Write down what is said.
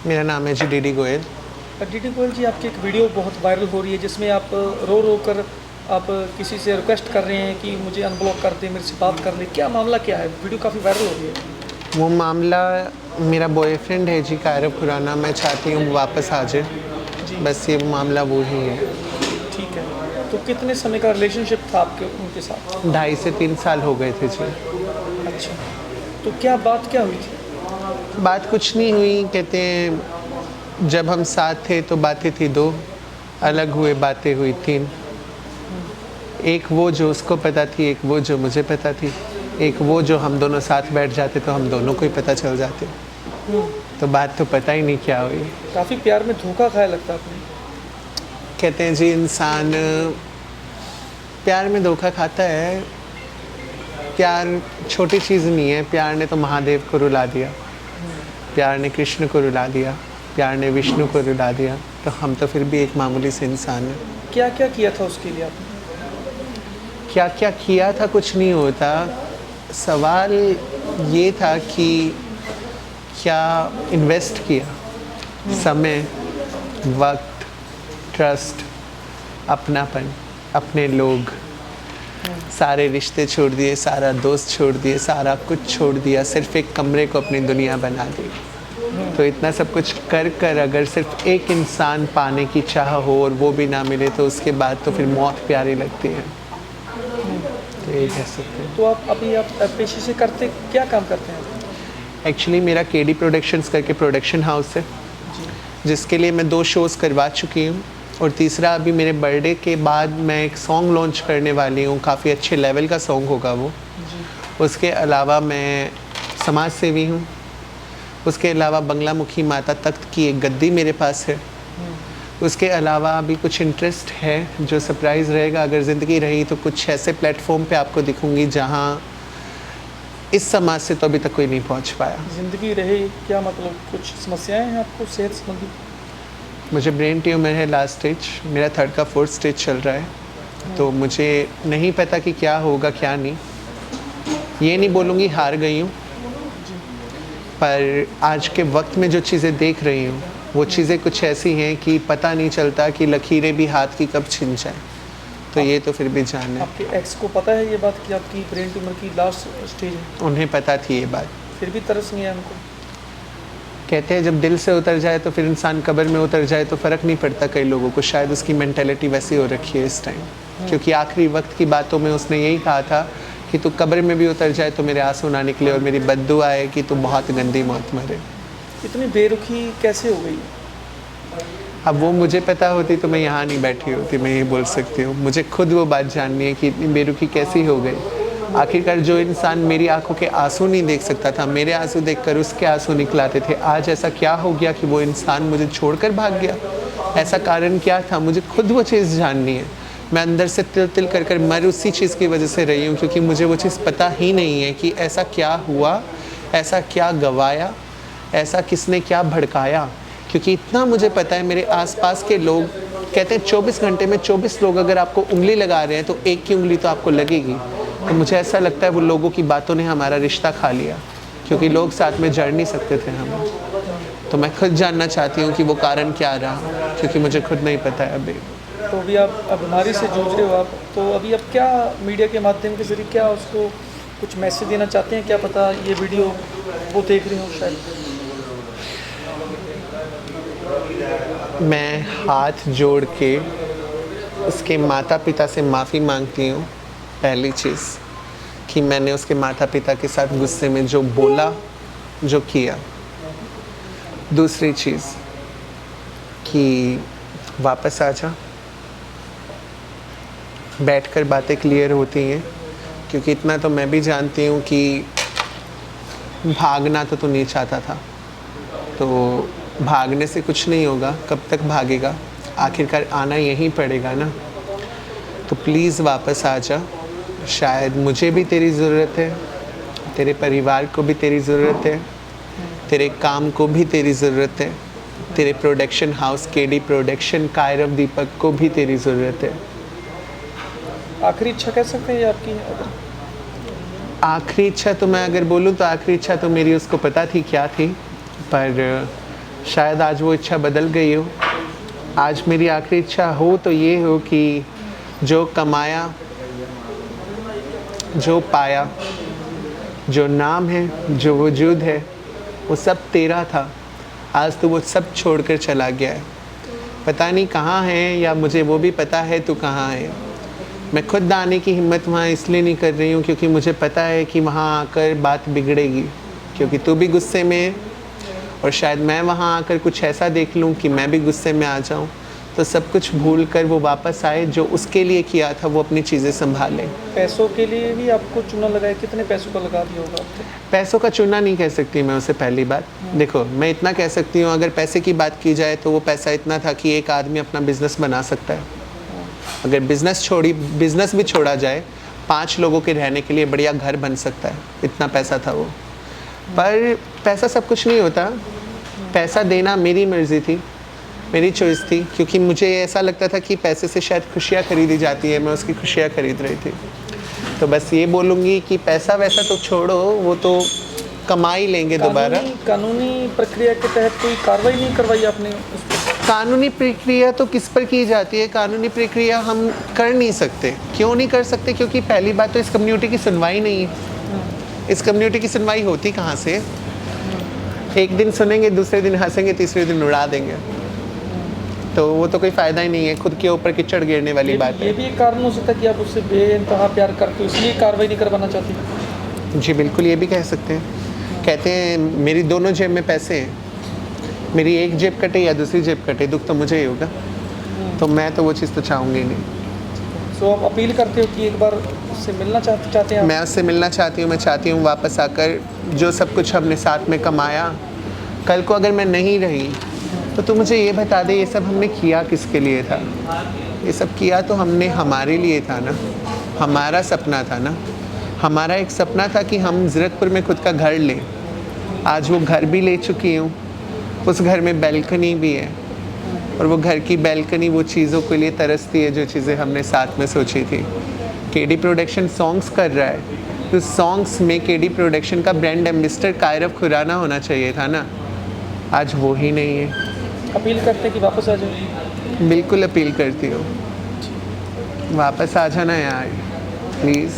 मेरा नाम है जी डीडी गोयल। डीडी गोयल जी, आपकी एक वीडियो बहुत वायरल हो रही है जिसमें आप रो रो कर आप किसी से रिक्वेस्ट कर रहे हैं कि मुझे अनब्लॉक कर दे, मेरे से बात कर ले। क्या मामला क्या है? वीडियो काफ़ी वायरल हो रही है। वो मामला मेरा बॉयफ्रेंड है जी कायरव खुराना। मैं चाहती हूँ वापस आ जाए, जी, बस ये मामला वो ही है। ठीक है। तो कितने समय का रिलेशनशिप था आपके उनके साथ? 2.5 से 3 साल हो गए थे जी। अच्छा, तो क्या बात क्या हुई थी? बात कुछ नहीं हुई, कहते हैं जब हम साथ थे तो बातें थी 2, अलग हुए बातें हुई 3। एक वो जो उसको पता थी, एक वो जो मुझे पता थी, एक वो जो हम दोनों साथ बैठ जाते तो हम दोनों को ही पता चल जाते। तो बात तो पता ही नहीं क्या हुई। काफ़ी प्यार में धोखा खाया लगता है आपने। कहते हैं जी इंसान प्यार में धोखा खाता है। प्यार छोटी चीज़ नहीं है। प्यार ने तो महादेव को रुला दिया, प्यार ने कृष्ण को रुला दिया, प्यार ने विष्णु को रुला दिया। तो हम तो फिर भी एक मामूली से इंसान हैं। क्या क्या किया था उसके लिए आपने? क्या क्या किया था कुछ नहीं होता। सवाल ये था कि क्या इन्वेस्ट किया, समय, वक्त, ट्रस्ट, अपनापन, अपने लोग, सारे रिश्ते छोड़ दिए, सारा दोस्त छोड़ दिए, सारा कुछ छोड़ दिया, सिर्फ एक कमरे को अपनी दुनिया बना दी। तो इतना सब कुछ कर कर अगर सिर्फ एक इंसान पाने की चाह हो और वो भी ना मिले तो उसके बाद तो फिर मौत प्यारी लगती है। तो ये कह सकते हैं। तो आप पेशे से करते क्या काम करते हैं? एक्चुअली मेरा केडी प्रोडक्शंस करके प्रोडक्शन हाउस है, जी, जिसके लिए मैं 2 शोज़ करवा चुकी हूँ और तीसरा अभी मेरे बर्थडे के बाद मैं एक सॉन्ग लॉन्च करने वाली हूँ। काफ़ी अच्छे लेवल का सॉन्ग होगा वो। जी, उसके अलावा मैं समाज सेवी हूँ। उसके अलावा बंगलामुखी माता तख्त की एक गद्दी मेरे पास है। उसके अलावा अभी कुछ इंटरेस्ट है जो सरप्राइज़ रहेगा अगर ज़िंदगी रही तो कुछ ऐसे प्लेटफॉर्म पे आपको दिखूंगी जहाँ इस समाज से तो अभी तक कोई नहीं पहुँच पाया। ज़िंदगी रहे क्या मतलब? कुछ समस्याएं हैं आपको सेहत संबंधी? मुझे ब्रेन ट्यूमर है लास्ट स्टेज, मेरा 3rd का 4th स्टेज चल रहा है। तो मुझे नहीं पता कि क्या होगा क्या नहीं। ये नहीं बोलूँगी हार गई हूँ, पर आज के वक्त में जो चीज़ें देख रही हूँ वो चीज़ें कुछ ऐसी हैं कि पता नहीं चलता कि लकीरें भी हाथ की कब छिन जाएं। तो ये तो फिर भी जान है। आपके एक्स को पता है ये बात कि आपकी ब्रेन ट्यूमर की लास्ट स्टेज है? उन्हें पता थी ये बात। फिर भी तरस नहीं आया उनको? कहते हैं जब दिल से उतर जाए तो फिर इंसान कब्र में उतर जाए तो फ़र्क नहीं पड़ता। कई लोगों को शायद उसकी मेंटालिटी वैसी हो रखी है इस टाइम, क्योंकि आखिरी वक्त की बातों में उसने यही कहा था कि तू कब्र में भी उतर जाए तो मेरे आंसू ना निकले और मेरी बद्दुआ है कि तू बहुत गंदी मौत मरे। इतनी बेरुखी कैसे हो गई? अब वो मुझे पता होती तो मैं यहाँ नहीं बैठी होती, मैं ये बोल सकती हूँ। मुझे खुद वो बात जाननी है कि इतनी बेरुखी कैसी हो गई। आखिरकार जो इंसान मेरी आंखों के आंसू नहीं देख सकता था, मेरे आंसू देखकर उसके आंसू निकलाते थे, आज ऐसा क्या हो गया कि वो इंसान मुझे छोड़कर भाग गया? ऐसा कारण क्या था? मुझे खुद वो चीज़ जाननी है। मैं अंदर से तिल तिल कर कर मर उसी चीज़ की वजह से रही हूँ, क्योंकि मुझे वो चीज़ पता ही नहीं है कि ऐसा क्या हुआ, ऐसा क्या गवाया, ऐसा किसने क्या भड़काया। क्योंकि इतना मुझे पता है मेरे आसपास के लोग कहते हैं 24 घंटे में 24 लोग अगर आपको उंगली लगा रहे हैं तो एक की उंगली तो आपको लगेगी। तो मुझे ऐसा लगता है वो लोगों की बातों ने हमारा रिश्ता खा लिया, क्योंकि लोग साथ में जड़ नहीं सकते थे हम। तो मैं खुद जानना चाहती हूँ कि वो कारण क्या रहा, क्योंकि मुझे खुद नहीं पता है अभी। तो अभी आप बीमारी से जूझ रहे हो आप, तो अभी आप क्या मीडिया के माध्यम के जरिए क्या उसको कुछ मैसेज देना चाहते हैं? क्या पता ये वीडियो वो देख रहे हो शायद। मैं हाथ जोड़ के उसके माता पिता से माफ़ी मांगती हूँ। पहली चीज़ कि मैंने उसके माता पिता के साथ गुस्से में जो बोला, जो किया। दूसरी चीज़ कि वापस आ जा, बैठकर बातें क्लियर होती हैं। क्योंकि इतना तो मैं भी जानती हूँ कि भागना तो तू नहीं चाहता था, तो भागने से कुछ नहीं होगा। कब तक भागेगा? आखिरकार आना यहीं पड़ेगा ना। तो प्लीज़ वापस आ जा। शायद मुझे भी तेरी ज़रूरत है, तेरे परिवार को भी तेरी ज़रूरत है, तेरे काम को भी तेरी ज़रूरत है, तेरे production house KD production Kairav Deepak को भी तेरी ज़रूरत है। आखिरी इच्छा कह सकते हैं ये आपकी? अगर आखिरी इच्छा तो मैं अगर बोलूँ तो आखिरी इच्छा तो मेरी उसको पता थी क्या थी, पर शायद आज वो इच्छा बदल गई हो। आज मेरी आखिरी इच्छा हो तो ये हो कि जो कमाया, जो पाया, जो नाम है, जो वजूद है, वो सब तेरा था। आज तो वो सब छोड़कर चला गया है। पता नहीं कहाँ है, या मुझे वो भी पता है तू कहाँ है। मैं खुद आने की हिम्मत वहाँ इसलिए नहीं कर रही हूँ क्योंकि मुझे पता है कि वहाँ आकर बात बिगड़ेगी, क्योंकि तू भी गुस्से में है और शायद मैं वहाँ आकर कुछ ऐसा देख लूँ कि मैं भी गुस्से में आ जाऊँ, तो सब कुछ भूल कर वो वापस आए, जो उसके लिए किया था वो अपनी चीज़ें संभाले। पैसों के लिए भी आपको चूना लगाया, कितने पैसों का लगा दिया होगा आपने? पैसों का चूना नहीं कह सकती मैं उसे, पहली बात। देखो, मैं इतना कह सकती हूँ, अगर पैसे की बात की जाए तो वो पैसा इतना था कि एक आदमी अपना बिजनेस बना सकता है। अगर बिजनेस भी छोड़ा जाए, 5 लोगों के रहने के लिए बढ़िया घर बन सकता है, इतना पैसा था वो। पर पैसा सब कुछ नहीं होता। पैसा देना मेरी मर्ज़ी थी, मेरी चॉइस थी, क्योंकि मुझे ऐसा लगता था कि पैसे से शायद खुशियाँ खरीदी जाती है, मैं उसकी खुशियाँ खरीद रही थी। तो बस ये बोलूँगी कि पैसा वैसा तो छोड़ो, वो तो कमा ही लेंगे दोबारा। कानूनी प्रक्रिया के तहत कोई कार्रवाई नहीं करवाई आपने उस पर? कानूनी प्रक्रिया तो किस पर की जाती है? कानूनी प्रक्रिया हम कर नहीं सकते। क्यों नहीं कर सकते? क्योंकि पहली बात तो इस कम्युनिटी की सुनवाई नहीं है। इस कम्युनिटी की सुनवाई होती कहाँ से? एक दिन सुनेंगे, दूसरे दिन हंसेंगे, तीसरे दिन उड़ा देंगे। तो वो तो कोई फ़ायदा ही नहीं है, खुद के ऊपर कीचड़ गिरने वाली बात है। ये भी एक कारण हो सकता है कि आप उससे बेइंतहा प्यार करते हो, इसलिए कार्रवाई नहीं करवाना चाहती? जी बिल्कुल, ये भी कह सकते हैं। कहते हैं मेरी दोनों जेब में पैसे हैं, मेरी एक जेब कटे या दूसरी जेब कटे, दुख तो मुझे ही होगा। तो मैं तो वो चीज़ तो चाहूँगी नहीं। सो आप अपील करते हो कि एक बार उससे मिलना चाहते हैं आप? मैं उससे मिलना चाहती हूँ। मैं चाहती हूँ वापस आकर जो सब कुछ हमने साथ में कमाया, कल को अगर मैं नहीं रही तो तू मुझे ये बता दे, ये सब हमने किया किसके लिए था? ये सब किया तो हमने हमारे लिए था ना, हमारा सपना था ना। हमारा एक सपना था कि हम ज़ीरकपुर में खुद का घर लें। आज वो घर भी ले चुकी हूँ, उस घर में बैल्कनी भी है, और वो घर की बैल्कनी वो चीज़ों के लिए तरसती है जो चीज़ें हमने साथ में सोची थी। केडी प्रोडक्शन सॉन्ग्स कर रहा है, तो सॉन्ग्स में केडी प्रोडक्शन का ब्रांड एम्बेसडर कायरव खुराना होना चाहिए था ना। आज वो ही नहीं है। अपील करते हैं कि वापस आ जाए? बिल्कुल अपील करती हूँ, वापस आ जाना यार, प्लीज़।